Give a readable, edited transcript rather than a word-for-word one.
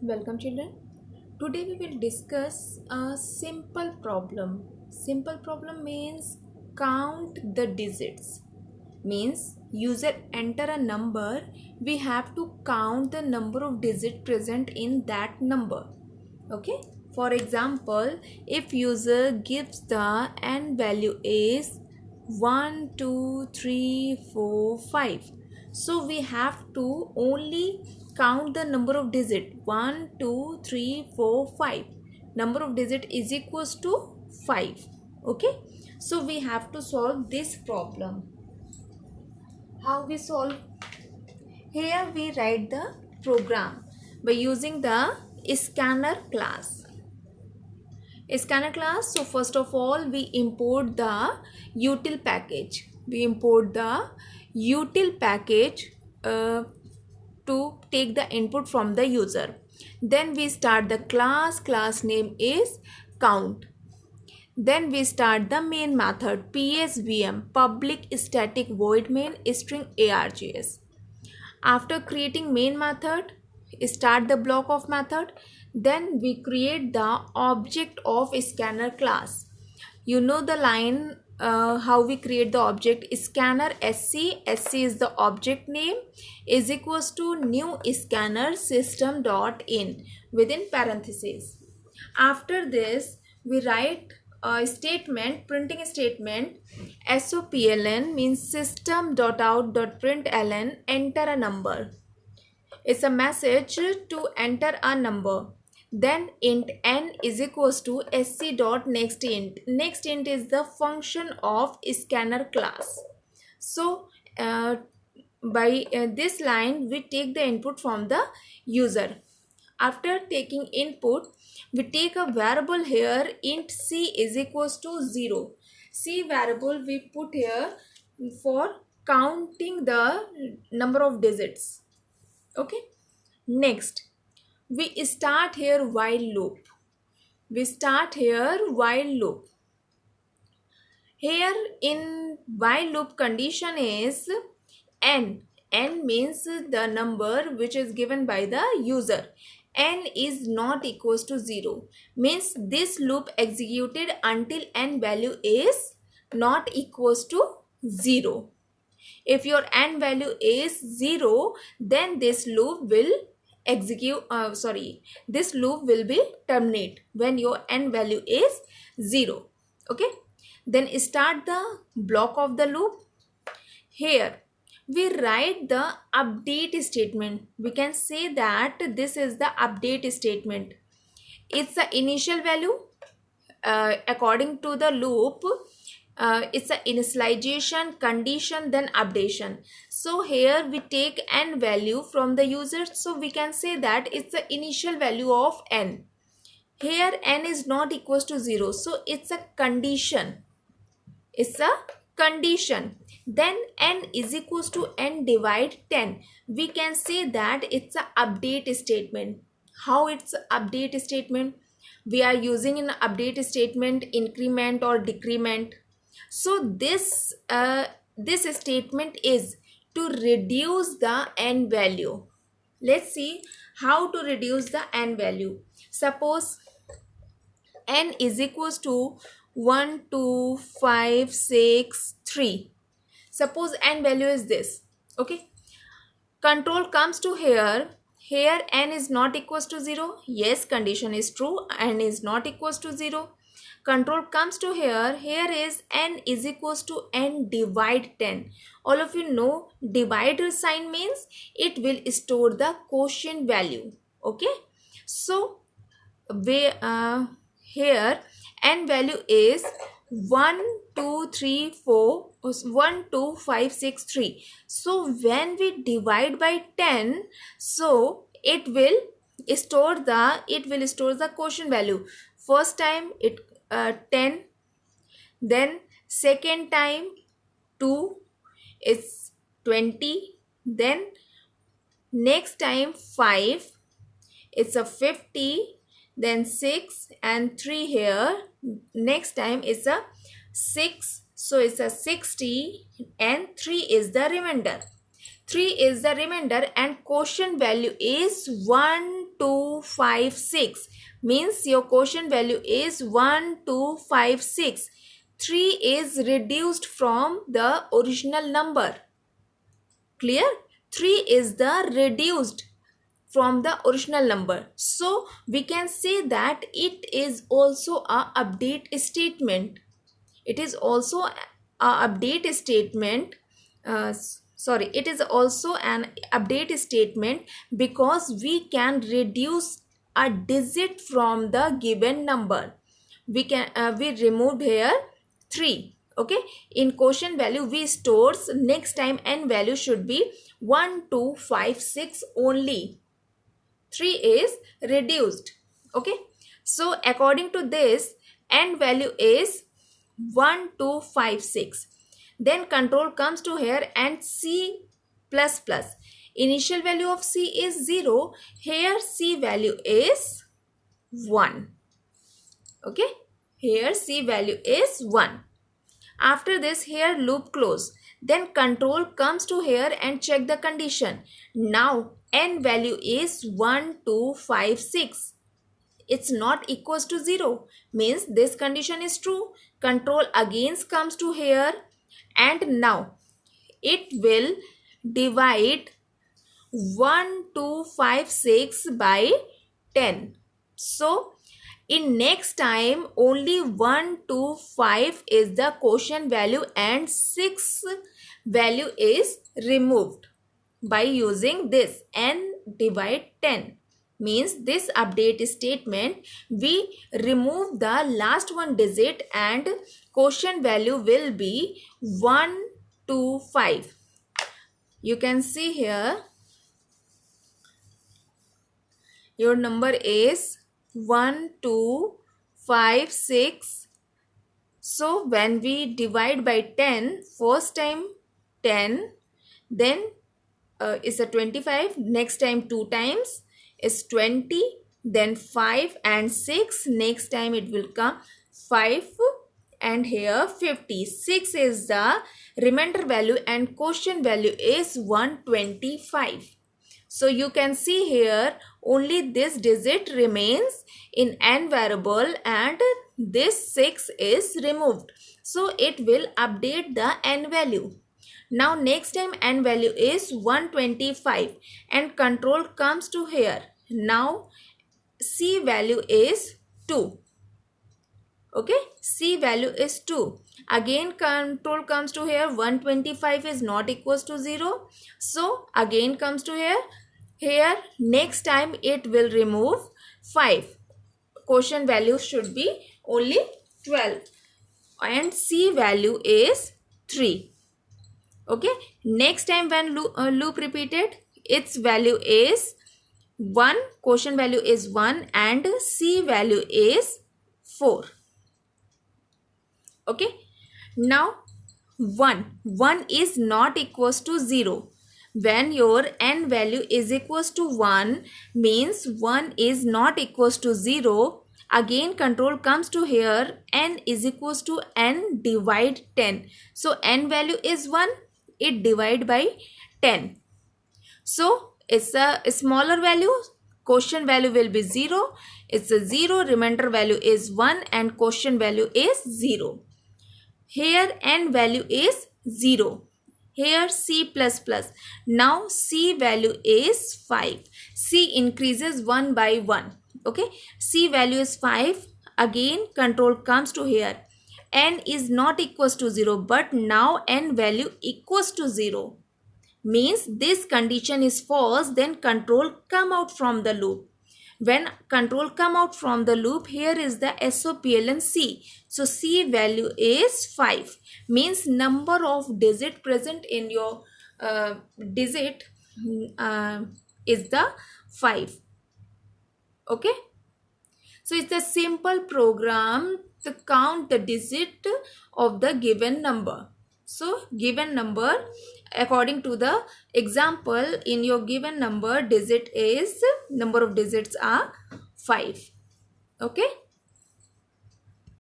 Welcome, children. Today we will discuss a simple problem. Simple problem means count the digits. Means user enter a number, we have to count the number of digits present in that number. Okay. For example, if user gives the n value is 1, 2, 3, 4, 5. So we have to only count the number of digit 1, 2, 3, 4, 5. Number of digit is equals to 5. Okay. So we have to solve this problem. How we solve? Here we write the program by using the scanner class. Scanner class. So first of all we import the util package. We import the util package to take the input from the user. Then we start the class name is count. Then we start the main method psvm, public static void main string args. After creating main method, start the block of method. Then we create the object of scanner class. You know the line how we create the object scanner sc is the object name is equals to new scanner system dot in within parentheses. After this we write a statement, printing statement sopln means system dot out dot println enter a number. It's a message to enter a number. Then int n is equals to sc dot next int. Next int is the function of scanner class. So by this line we take the input from the user. After taking input, we take a variable here int c is equals to 0. C variable we put here for counting the number of digits. Okay. Next, we start here while loop. We start here while loop. Here in while loop condition is n. N means the number which is given by the user. N is not equals to 0. Means this loop executed until n value is not equals to 0. If your n value is 0, then this loop will this loop will be terminate when your n value is 0. Okay. Then start the block of the loop. Here we write the update statement. We can say that this is the update statement. It's the initial value according to the loop. It's a initialization, condition, then updation. So here we take n value from the user, so we can say that it's the initial value of n. Here n is not equals to 0, so it's a condition. It's a condition. Then n is equals to n divide 10. We can say that it's a update statement. How it's a update statement? We are using in update statement increment or decrement. So this statement is to reduce the n value. Let's see how to reduce the n value. Suppose n is equals to 1, 2, 5, 6, 3. Suppose n value is this. Okay. Control comes to here. Here n is not equals to 0. Yes, condition is true. N is not equals to 0. Control comes to here. Here is n is equals to n divide 10. All of you know divide sign means it will store the quotient value. Okay. So here n value is 1, 2, 3, 4, 1, 2, 5, 6, 3. So when we divide by 10, so it will store the quotient value. First time it 10, then second time 2 is 20, then next time 5 it's a 50, then 6 and 3 here, next time it's a 6, so it's a 60 and 3 is the remainder. 3 is the remainder and quotient value is 125 6 means your quotient value is 1256. 3 is reduced from the original number. Clear? 3 is the reduced from the original number. So we can say that it is also a update statement. It is also a update statement. It is also an update statement because we can reduce a digit from the given number. We removed here 3. Okay, in quotient value we stores next time n value should be 1256 only. 3 is reduced. Okay, so according to this n value is 1256. Then control comes to here and C plus plus. Initial value of C is 0. Here C value is 1. Okay, here C value is 1. After this, here loop close. Then control comes to here and check the condition. Now n value is 1256. It's not equals to 0. Means this condition is true. Control again comes to here and now it will divide 1256 by 10. So in next time only 125 is the quotient value and 6 value is removed by using this n divide 10. Means this update statement we remove the last one digit and quotient value will be 125. You can see here your number is 1256. So when we divide by 10, first time 10, then is a 25, next time 2 times is 20, then 5 and 6, next time it will come 5 and here 50. 6 is the remainder value and quotient value is 125. So you can see here only this digit remains in n variable and this 6 is removed. So it will update the n value. Now next time n value is 125 and control comes to here. Now C value is 2. Okay, C value is 2. Again control comes to here, 125 is not equals to 0. So again comes to here. Here next time it will remove 5. Quotient value should be only 12 and C value is 3. Okay, next time when loop repeated, its value is 1, quotient value is 1 and C value is 4. Okay, now 1 is not equals to 0. When your n value is equals to 1 means 1 is not equals to 0. Again control comes to here, n is equals to n divide 10. So n value is 1, it divide by 10. So it's a smaller value, quotient value will be 0. It's a 0, remainder value is 1 and quotient value is 0. Here n value is 0. Here C plus plus. Now C value is 5. C increases 1 by 1. Okay. C value is 5. Again control comes to here. N is not equals to 0 but now n value equals to 0. Means this condition is false, then control come out from the loop. When control come out from the loop, here is the SOPLN C. So C value is 5. Means number of digit present in your digit is the 5. Okay. So it's a simple program to count the digit of the given number. So given number, according to the example, in your given number, number of digits are 5. Okay.